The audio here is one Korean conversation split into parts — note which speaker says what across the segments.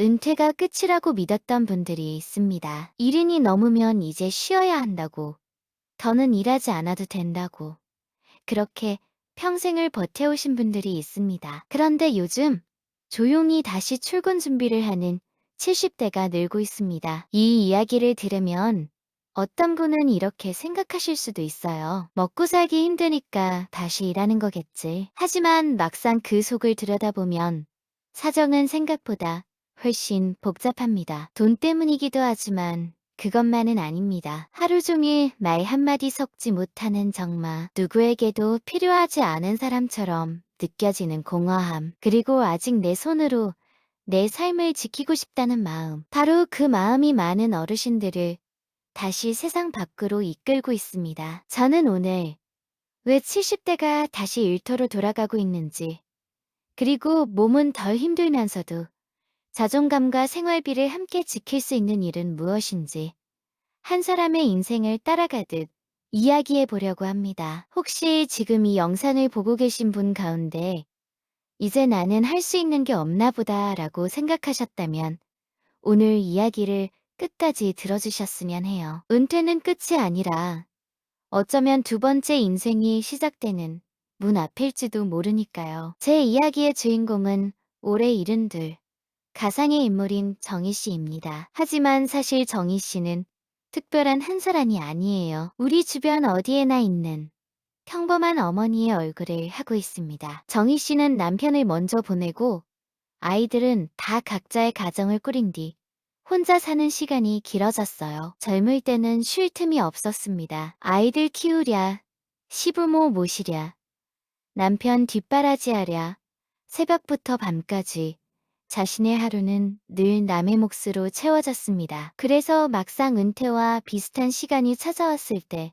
Speaker 1: 은퇴가 끝이라고 믿었던 분들이 있습니다. 일인이 넘으면 이제 쉬어야 한다고, 더는 일하지 않아도 된다고, 그렇게 평생을 버텨오신 분들이 있습니다. 그런데 요즘 조용히 다시 출근 준비를 하는 70대가 늘고 있습니다. 이 이야기를 들으면 어떤 분은 이렇게 생각하실 수도 있어요. 먹고 살기 힘드니까 다시 일하는 거겠지. 하지만 막상 그 속을 들여다보면 사정은 생각보다 훨씬 복잡합니다. 돈 때문이기도 하지만 그것만은 아닙니다. 하루 종일 말 한마디 섞지 못하는 정마, 누구에게도 필요하지 않은 사람처럼 느껴지는 공허함, 그리고 아직 내 손으로 내 삶을 지키고 싶다는 마음. 바로 그 마음이 많은 어르신들을 다시 세상 밖으로 이끌고 있습니다. 저는 오늘 왜 70대가 다시 일터로 돌아가고 있는지, 그리고 몸은 덜 힘들면서도 자존감과 생활비를 함께 지킬 수 있는 일은 무엇인지 한 사람의 인생을 따라가듯 이야기해 보려고 합니다. 혹시 지금 이 영상을 보고 계신 분 가운데 이제 나는 할 수 있는 게 없나 보다 라고 생각하셨다면 오늘 이야기를 끝까지 들어주셨으면 해요. 은퇴는 끝이 아니라 어쩌면 두 번째 인생이 시작되는 문 앞일지도 모르니까요. 제 이야기의 주인공은 올해 72, 가상의 인물인 정희 씨입니다. 하지만 사실 정희 씨는 특별한 한 사람이 아니에요. 우리 주변 어디에나 있는 평범한 어머니의 얼굴을 하고 있습니다. 정희 씨는 남편을 먼저 보내고 아이들은 다 각자의 가정을 꾸린 뒤 혼자 사는 시간이 길어졌어요. 젊을 때는 쉴 틈이 없었습니다. 아이들 키우랴, 시부모 모시랴, 남편 뒷바라지하랴, 새벽부터 밤까지 자신의 하루는 늘 남의 몫으로 채워졌습니다. 그래서 막상 은퇴와 비슷한 시간이 찾아왔을 때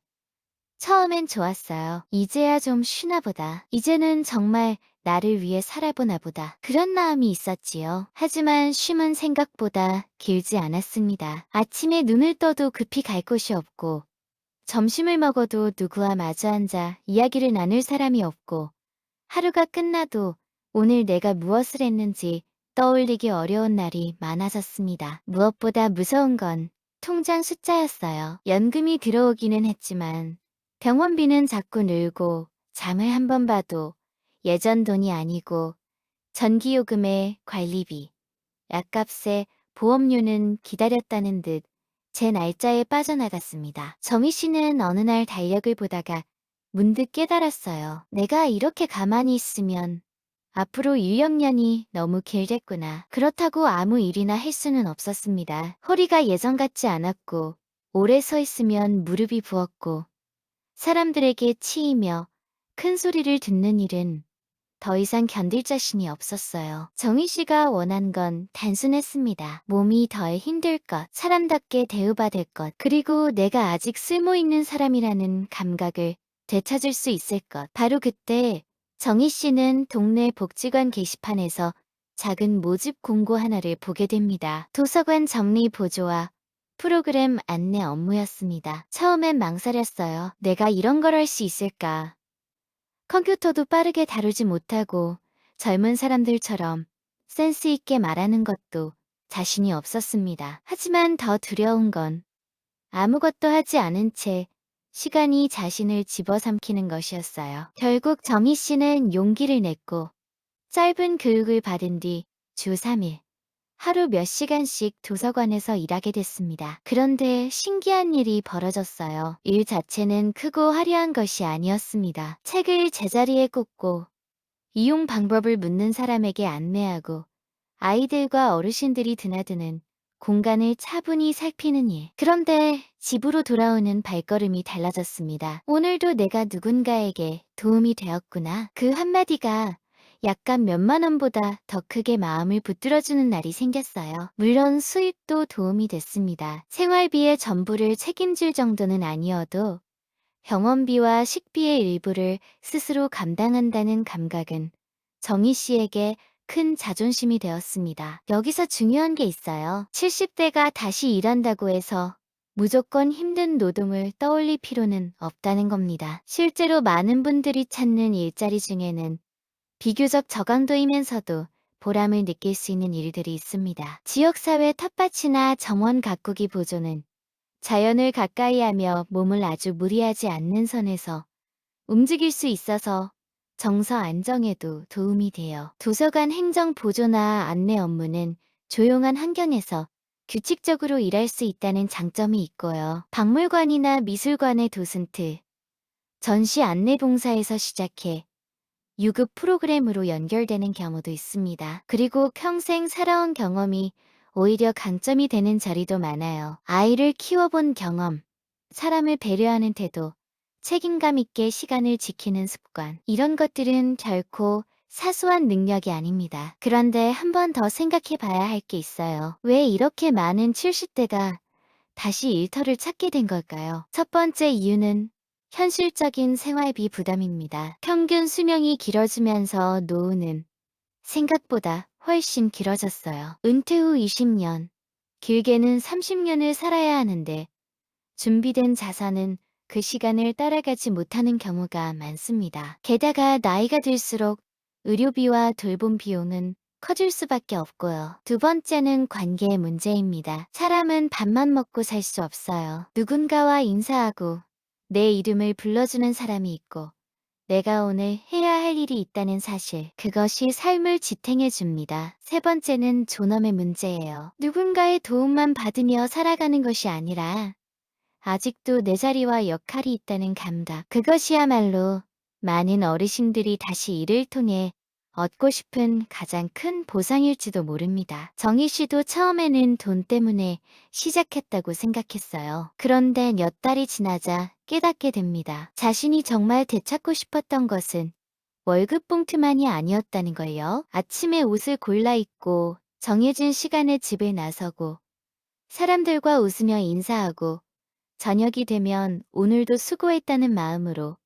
Speaker 1: 처음엔 좋았어요. 이제야 좀 쉬나 보다. 이제는 정말 나를 위해 살아보나 보다. 그런 마음이 있었지요. 하지만 쉼은 생각보다 길지 않았습니다. 아침에 눈을 떠도 급히 갈 곳이 없고, 점심을 먹어도 누구와 마주 앉아 이야기를 나눌 사람이 없고, 하루가 끝나도 오늘 내가 무엇을 했는지 떠올리기 어려운 날이 많아졌습니다. 무엇보다 무서운 건 통장 숫자였어요. 연금이 들어오기는 했지만 병원비는 자꾸 늘고 잠을 한 번 봐도 예전 돈이 아니고 전기요금에 관리비, 약값에 보험료는 기다렸다는 듯 제 날짜에 빠져나갔습니다. 정희 씨는 어느 날 달력을 보다가 문득 깨달았어요. 내가 이렇게 가만히 있으면 앞으로 유형년이 너무 길겠구나. 그렇다고 아무 일이나 할 수는 없었습니다. 허리가 예전 같지 않았고 오래 서 있으면 무릎이 부었고 사람들에게 치이며 큰 소리를 듣는 일은 더 이상 견딜 자신이 없었어요. 정희 씨가 원한 건 단순했습니다. 몸이 덜 힘들 것, 사람답게 대우받을 것, 그리고 내가 아직 쓸모있는 사람이라는 감각을 되찾을 수 있을 것. 바로 그때 정희 씨는 동네 복지관 게시판에서 작은 모집 공고 하나를 보게 됩니다. 도서관 정리 보조와 프로그램 안내 업무였습니다. 처음엔 망설였어요. 내가 이런 걸 할 수 있을까? 컴퓨터도 빠르게 다루지 못하고 젊은 사람들처럼 센스 있게 말하는 것도 자신이 없었습니다. 하지만 더 두려운 건 아무것도 하지 않은 채 시간이 자신을 집어삼키는 것이었어요. 결국 정희 씨는 용기를 냈고 짧은 교육을 받은 뒤 주 3일, 하루 몇 시간씩 도서관에서 일하게 됐습니다. 그런데 신기한 일이 벌어졌어요. 일 자체는 크고 화려한 것이 아니었습니다. 책을 제자리에 꽂고 이용 방법을 묻는 사람에게 안내하고 아이들과 어르신들이 드나드는 공간을 차분히 살피는 일. 그런데 집으로 돌아오는 발걸음이 달라졌습니다. 오늘도 내가 누군가에게 도움이 되었구나. 그 한마디가 약간 몇만 원보다 더 크게 마음을 붙들어주는 날이 생겼어요. 물론 수입도 도움이 됐습니다. 생활비의 전부를 책임질 정도는 아니어도 병원비와 식비의 일부를 스스로 감당한다는 감각은 정희 씨에게 큰 자존심이 되었습니다. 여기서 중요한 게 있어요. 70대가 다시 일한다고 해서 무조건 힘든 노동을 떠올릴 필요는 없다는 겁니다. 실제로 많은 분들이 찾는 일자리 중에는 비교적 저강도이면서도 보람을 느낄 수 있는 일들이 있습니다. 지역사회 텃밭이나 정원 가꾸기 보조는 자연을 가까이 하며 몸을 아주 무리하지 않는 선에서 움직일 수 있어서 정서 안정에도 도움이 돼요. 도서관 행정 보조나 안내 업무는 조용한 환경에서 규칙적으로 일할 수 있다는 장점이 있고요. 박물관이나 미술관의 도슨트, 전시 안내 봉사에서 시작해 유급 프로그램으로 연결되는 경우도 있습니다. 그리고 평생 살아온 경험이 오히려 강점이 되는 자리도 많아요. 아이를 키워본 경험, 사람을 배려하는 태도, 책임감 있게 시간을 지키는 습관. 이런 것들은 결코 사소한 능력이 아닙니다. 그런데 한 번 더 생각해 봐야 할 게 있어요. 왜 이렇게 많은 70대가 다시 일터를 찾게 된 걸까요? 첫 번째 이유는 현실적인 생활비 부담입니다. 평균 수명이 길어지면서 노후는 생각보다 훨씬 길어졌어요. 은퇴 후 20년, 길게는 30년을 살아야 하는데 준비된 자산은 그 시간을 따라가지 못하는 경우가 많습니다. 게다가 나이가 들수록 의료비와 돌봄 비용은 커질 수밖에 없고요. 두 번째는 관계의 문제입니다. 사람은 밥만 먹고 살 수 없어요. 누군가와 인사하고 내 이름을 불러주는 사람이 있고 내가 오늘 해야 할 일이 있다는 사실, 그것이 삶을 지탱해 줍니다. 세 번째는 존엄의 문제예요. 누군가의 도움만 받으며 살아가는 것이 아니라 아직도 내 자리와 역할이 있다는 감각, 그것이야말로 많은 어르신들이 다시 일을 통해 얻고 싶은 가장 큰 보상일지도 모릅니다. 정희 씨도 처음에는 돈 때문에 시작했다고 생각했어요. 그런데 몇 달이 지나자 깨닫게 됩니다. 자신이 정말 되찾고 싶었던 것은 월급 봉투만이 아니었다는 걸요. 아침에 옷을 골라 입고 정해진 시간에 집에 나서고 사람들과 웃으며 인사하고 저녁이 되면 오늘도 수고했다는 마음으로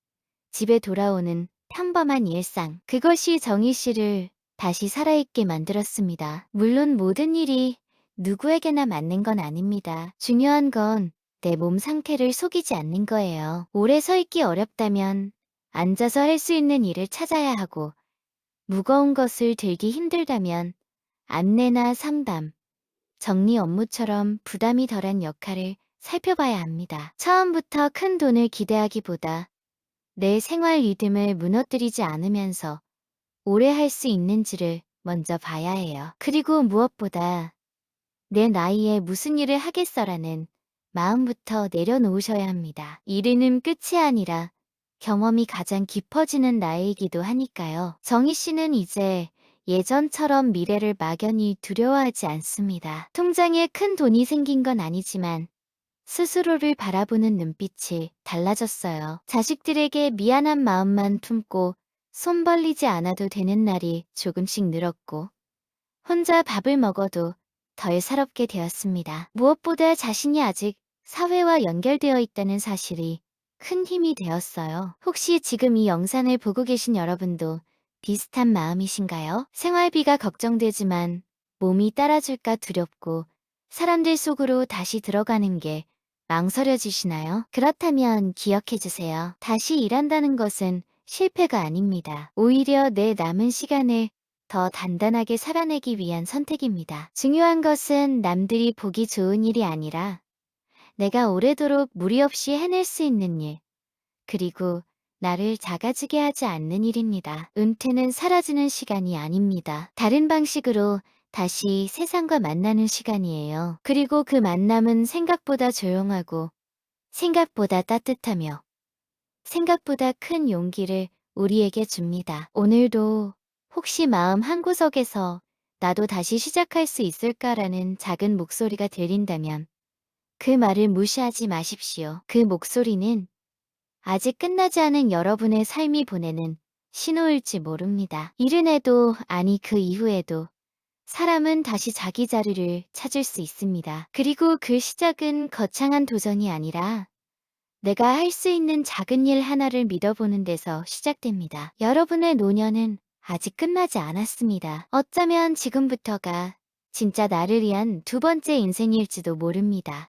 Speaker 1: 집에 돌아오는 평범한 일상. 그것이 정희 씨를 다시 살아있게 만들었습니다. 물론 모든 일이 누구에게나 맞는 건 아닙니다. 중요한 건 내 몸 상태를 속이지 않는 거예요. 오래 서 있기 어렵다면 앉아서 할 수 있는 일을 찾아야 하고, 무거운 것을 들기 힘들다면 안내나 상담, 정리 업무처럼 부담이 덜한 역할을 살펴봐야 합니다. 처음부터 큰 돈을 기대하기보다 내 생활 리듬을 무너뜨리지 않으면서 오래 할 수 있는지를 먼저 봐야 해요. 그리고 무엇보다 내 나이에 무슨 일을 하겠어라는 마음부터 내려놓으셔야 합니다. 일은 끝이 아니라 경험이 가장 깊어지는 나이이기도 하니까요. 정희 씨는 이제 예전처럼 미래를 막연히 두려워하지 않습니다. 통장에 큰 돈이 생긴 건 아니지만 스스로를 바라보는 눈빛이 달라졌어요. 자식들에게 미안한 마음만 품고 손 벌리지 않아도 되는 날이 조금씩 늘었고, 혼자 밥을 먹어도 덜 서럽게 되었습니다. 무엇보다 자신이 아직 사회와 연결되어 있다는 사실이 큰 힘이 되었어요. 혹시 지금 이 영상을 보고 계신 여러분도 비슷한 마음이신가요? 생활비가 걱정되지만 몸이 따라줄까 두렵고 사람들 속으로 다시 들어가는 게 망설여지시나요? 그렇다면 기억해주세요. 다시 일한다는 것은 실패가 아닙니다. 오히려 내 남은 시간을 더 단단하게 살아내기 위한 선택입니다. 중요한 것은 남들이 보기 좋은 일이 아니라 내가 오래도록 무리 없이 해낼 수 있는 일, 그리고 나를 작아지게 하지 않는 일입니다. 은퇴는 사라지는 시간이 아닙니다. 다른 방식으로 다시 세상과 만나는 시간이에요. 그리고 그 만남은 생각보다 조용하고 생각보다 따뜻하며 생각보다 큰 용기를 우리에게 줍니다. 오늘도 혹시 마음 한구석에서 나도 다시 시작할 수 있을까라는 작은 목소리가 들린다면 그 말을 무시하지 마십시오. 그 목소리는 아직 끝나지 않은 여러분의 삶이 보내는 신호일지 모릅니다. 이른 해도, 아니 그 이후에도 사람은 다시 자기 자리를 찾을 수 있습니다. 그리고 그 시작은 거창한 도전이 아니라 내가 할 수 있는 작은 일 하나를 믿어보는 데서 시작됩니다. 여러분의 노년은 아직 끝나지 않았습니다. 어쩌면 지금부터가 진짜 나를 위한 두 번째 인생일지도 모릅니다.